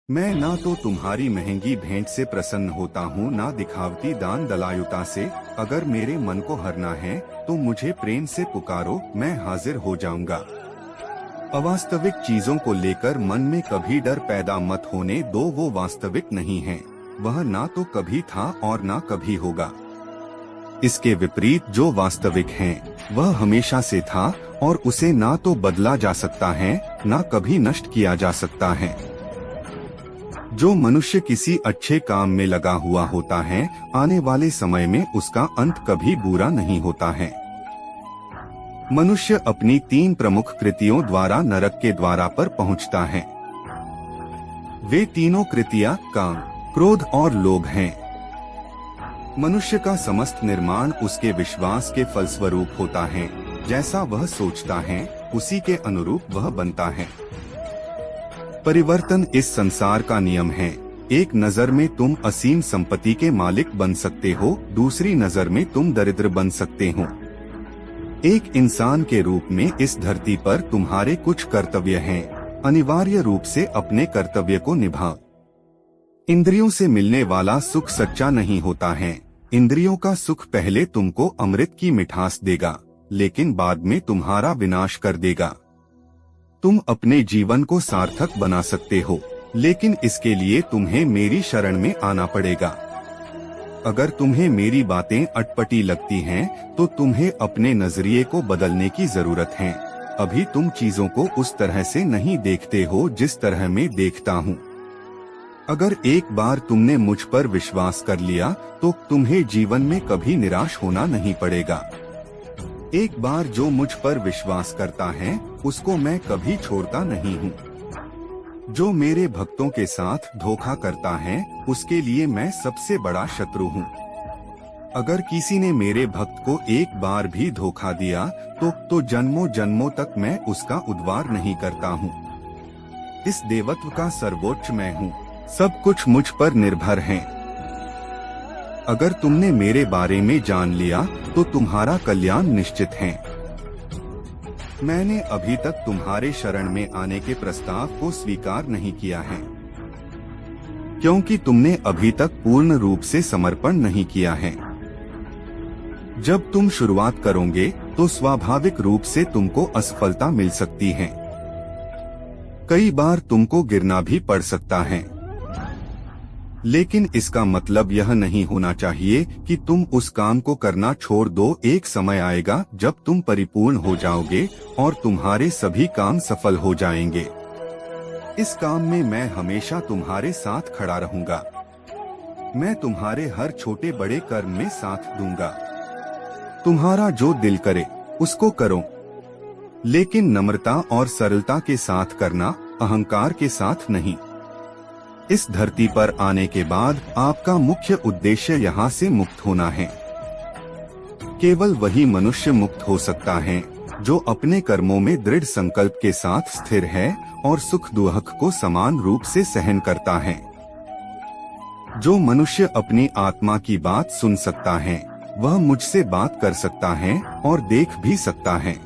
मैं ना तो तुम्हारी महंगी भेंट से प्रसन्न होता हूँ, ना दिखावटी दान दलायुता से। अगर मेरे मन को हरना है तो मुझे प्रेम से पुकारो, मैं हाजिर हो जाऊंगा। अवास्तविक चीजों को लेकर मन में कभी डर पैदा मत होने दो, वो वास्तविक नहीं है। वह ना तो कभी था और ना कभी होगा। इसके विपरीत जो वास्तविक है वह हमेशा से था और उसे ना तो बदला जा सकता है ना कभी नष्ट किया जा सकता है। जो मनुष्य किसी अच्छे काम में लगा हुआ होता है, आने वाले समय में उसका अंत कभी बुरा नहीं होता है। मनुष्य अपनी 3 प्रमुख कृतियों द्वारा नरक के द्वारा पर पहुंचता है। वे तीनों कृतियां काम, क्रोध और लोभ हैं। मनुष्य का समस्त निर्माण उसके विश्वास के फलस्वरूप होता है। जैसा वह सोचता है उसी के अनुरूप वह बनता है। परिवर्तन इस संसार का नियम है। एक नजर में तुम असीम संपत्ति के मालिक बन सकते हो, दूसरी नजर में तुम दरिद्र बन सकते हो। एक इंसान के रूप में इस धरती पर तुम्हारे कुछ कर्तव्य हैं। अनिवार्य रूप से अपने कर्तव्य को निभाओ। इंद्रियों से मिलने वाला सुख सच्चा नहीं होता है। इंद्रियों का सुख पहले तुमको अमृत की मिठास देगा, लेकिन बाद में तुम्हारा विनाश कर देगा। तुम अपने जीवन को सार्थक बना सकते हो, लेकिन इसके लिए तुम्हें मेरी शरण में आना पड़ेगा। अगर तुम्हें मेरी बातें अटपटी लगती हैं, तो तुम्हें अपने नजरिए को बदलने की जरूरत है। अभी तुम चीजों को उस तरह से नहीं देखते हो जिस तरह मैं देखता हूँ। अगर एक बार तुमने मुझ पर विश्वास कर लिया तो तुम्हें जीवन में कभी निराश होना नहीं पड़ेगा। एक बार जो मुझ पर विश्वास करता है उसको मैं कभी छोड़ता नहीं हूँ। जो मेरे भक्तों के साथ धोखा करता है उसके लिए मैं सबसे बड़ा शत्रु हूँ। अगर किसी ने मेरे भक्त को एक बार भी धोखा दिया तो जन्मों जन्मों तक मैं उसका उद्धार नहीं करता हूँ। इस देवत्व का सर्वोच्च मैं हूँ। सब कुछ मुझ पर निर्भर है। अगर तुमने मेरे बारे में जान लिया तो तुम्हारा कल्याण निश्चित है। मैंने अभी तक तुम्हारे शरण में आने के प्रस्ताव को स्वीकार नहीं किया है, क्योंकि तुमने अभी तक पूर्ण रूप से समर्पण नहीं किया है। जब तुम शुरुआत करोगे तो स्वाभाविक रूप से तुमको असफलता मिल सकती है। कई बार तुमको गिरना भी पड़ सकता है, लेकिन इसका मतलब यह नहीं होना चाहिए कि तुम उस काम को करना छोड़ दो। एक समय आएगा जब तुम परिपूर्ण हो जाओगे और तुम्हारे सभी काम सफल हो जाएंगे। इस काम में मैं हमेशा तुम्हारे साथ खड़ा रहूंगा। मैं तुम्हारे हर छोटे बड़े कर्म में साथ दूंगा। तुम्हारा जो दिल करे उसको करो, लेकिन नम्रता और सरलता के साथ करना, अहंकार के साथ नहीं। इस धरती पर आने के बाद आपका मुख्य उद्देश्य यहाँ से मुक्त होना है। केवल वही मनुष्य मुक्त हो सकता है जो अपने कर्मों में दृढ़ संकल्प के साथ स्थिर है और सुख दुख को समान रूप से सहन करता है। जो मनुष्य अपनी आत्मा की बात सुन सकता है वह मुझसे बात कर सकता है और देख भी सकता है।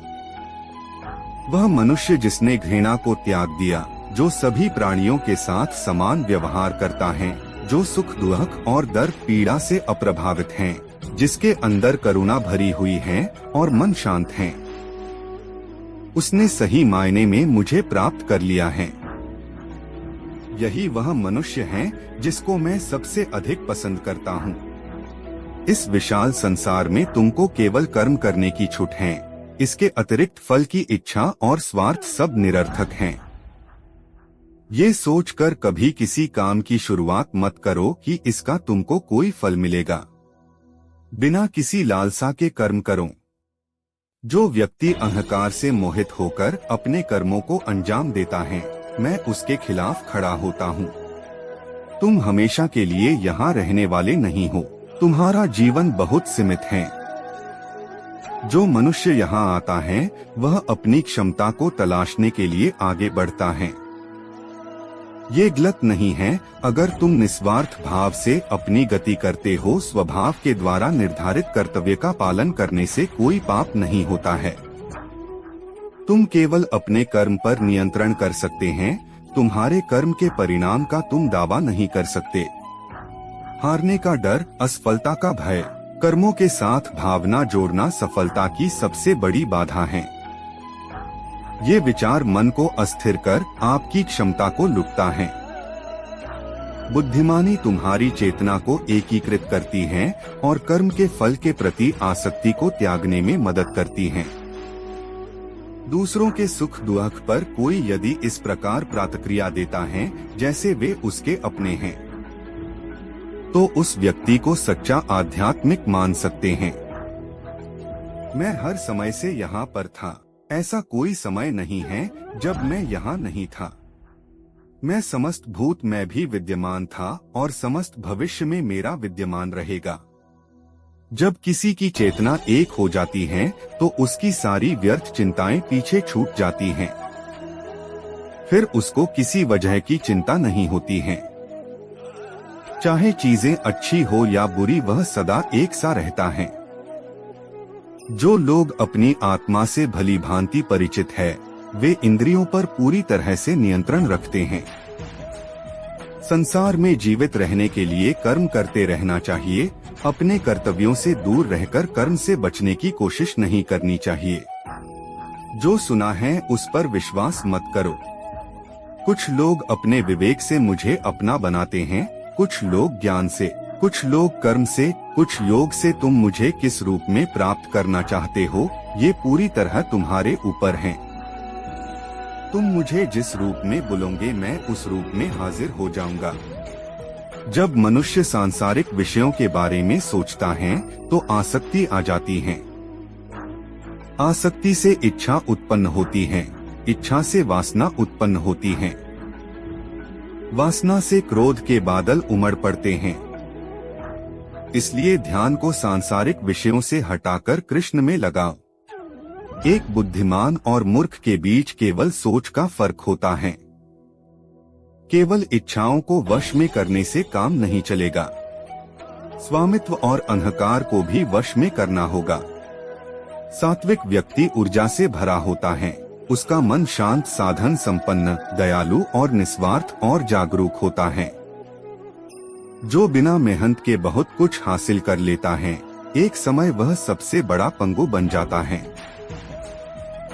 वह मनुष्य जिसने घृणा को त्याग दिया, जो सभी प्राणियों के साथ समान व्यवहार करता है, जो सुख दुख और दर्द पीड़ा से अप्रभावित है, जिसके अंदर करुणा भरी हुई है और मन शांत है, उसने सही मायने में मुझे प्राप्त कर लिया है। यही वह मनुष्य है जिसको मैं सबसे अधिक पसंद करता हूँ। इस विशाल संसार में तुमको केवल कर्म करने की छूट है। इसके अतिरिक्त फल की इच्छा और स्वार्थ सब निरर्थक हैं। ये सोचकर कभी किसी काम की शुरुआत मत करो कि इसका तुमको कोई फल मिलेगा। बिना किसी लालसा के कर्म करो। जो व्यक्ति अहंकार से मोहित होकर अपने कर्मों को अंजाम देता है, मैं उसके खिलाफ खड़ा होता हूँ। तुम हमेशा के लिए यहाँ रहने वाले नहीं हो। तुम्हारा जीवन बहुत सीमित है। जो मनुष्य यहाँ आता है वह अपनी क्षमता को तलाशने के लिए आगे बढ़ता है। ये गलत नहीं है अगर तुम निस्वार्थ भाव से अपनी गति करते हो। स्वभाव के द्वारा निर्धारित कर्तव्य का पालन करने से कोई पाप नहीं होता है। तुम केवल अपने कर्म पर नियंत्रण कर सकते हैं। तुम्हारे कर्म के परिणाम का तुम दावा नहीं कर सकते। हारने का डर, असफलता का भय, कर्मों के साथ भावना जोड़ना सफलता की सबसे बड़ी बाधा है। ये विचार मन को अस्थिर कर आपकी क्षमता को लुटता है। बुद्धिमानी तुम्हारी चेतना को एकीकृत करती है और कर्म के फल के प्रति आसक्ति को त्यागने में मदद करती है। दूसरों के सुख दुख पर कोई यदि इस प्रकार प्रतिक्रिया देता है जैसे वे उसके अपने हैं, तो उस व्यक्ति को सच्चा आध्यात्मिक मान सकते हैं। मैं हर समय से यहाँ पर था। ऐसा कोई समय नहीं है जब मैं यहाँ नहीं था। मैं समस्त भूत में भी विद्यमान था और समस्त भविष्य में मेरा विद्यमान रहेगा। जब किसी की चेतना एक हो जाती है तो उसकी सारी व्यर्थ चिंताएं पीछे छूट जाती हैं। फिर उसको किसी वजह की चिंता नहीं होती है। चाहे चीजें अच्छी हो या बुरी, वह सदा एक सा रहता है। जो लोग अपनी आत्मा से भली भांति परिचित है, वे इंद्रियों पर पूरी तरह से नियंत्रण रखते हैं। संसार में जीवित रहने के लिए कर्म करते रहना चाहिए। अपने कर्तव्यों से दूर रहकर कर्म से बचने की कोशिश नहीं करनी चाहिए। जो सुना है उस पर विश्वास मत करो। कुछ लोग अपने विवेक से मुझे अपना बनाते हैं, कुछ लोग ज्ञान से, कुछ लोग कर्म से, कुछ योग से। तुम मुझे किस रूप में प्राप्त करना चाहते हो, ये पूरी तरह तुम्हारे ऊपर है। तुम मुझे जिस रूप में बुलोगे मैं उस रूप में हाजिर हो जाऊंगा। जब मनुष्य सांसारिक विषयों के बारे में सोचता है तो आसक्ति आ जाती है। आसक्ति से इच्छा उत्पन्न होती है, इच्छा से वासना उत्पन्न होती है, वासना से क्रोध के बादल उमड़ पड़ते हैं। इसलिए ध्यान को सांसारिक विषयों से हटाकर कृष्ण में लगाओ। एक बुद्धिमान और मूर्ख के बीच केवल सोच का फर्क होता है। केवल इच्छाओं को वश में करने से काम नहीं चलेगा। स्वामित्व और अहंकार को भी वश में करना होगा। सात्विक व्यक्ति ऊर्जा से भरा होता है। उसका मन शांत, साधन संपन्न, दयालु और निस्वार्थ और जागरूक होता है। जो बिना मेहनत के बहुत कुछ हासिल कर लेता है, एक समय वह सबसे बड़ा पंगु बन जाता है।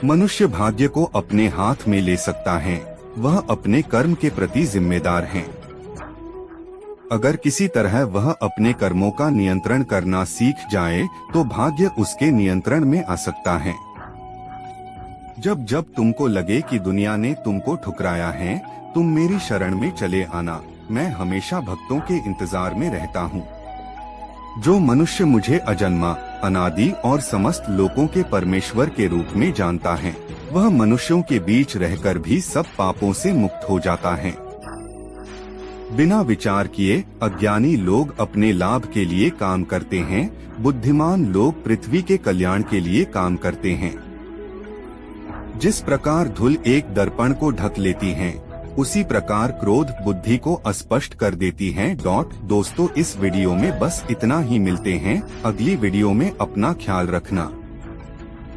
मनुष्य भाग्य को अपने हाथ में ले सकता है, वह अपने कर्म के प्रति जिम्मेदार है। अगर किसी तरह वह अपने कर्मों का नियंत्रण करना सीख जाए तो भाग्य उसके नियंत्रण में आ सकता है। जब जब तुमको लगे कि दुनिया ने तुमको ठुकराया है, तुम मेरी शरण में चले आना। मैं हमेशा भक्तों के इंतजार में रहता हूँ। जो मनुष्य मुझे अजन्मा, अनादि और समस्त लोकों के परमेश्वर के रूप में जानता है, वह मनुष्यों के बीच रहकर भी सब पापों से मुक्त हो जाता है। बिना विचार किए अज्ञानी लोग अपने लाभ के लिए काम करते हैं, बुद्धिमान लोग पृथ्वी के कल्याण के लिए काम करते हैं। जिस प्रकार धूल एक दर्पण को ढक लेती है, उसी प्रकार क्रोध बुद्धि को अस्पष्ट कर देती है। दोस्तों, इस वीडियो में बस इतना ही। मिलते हैं अगली वीडियो में। अपना ख्याल रखना।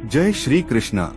जय श्री कृष्णा।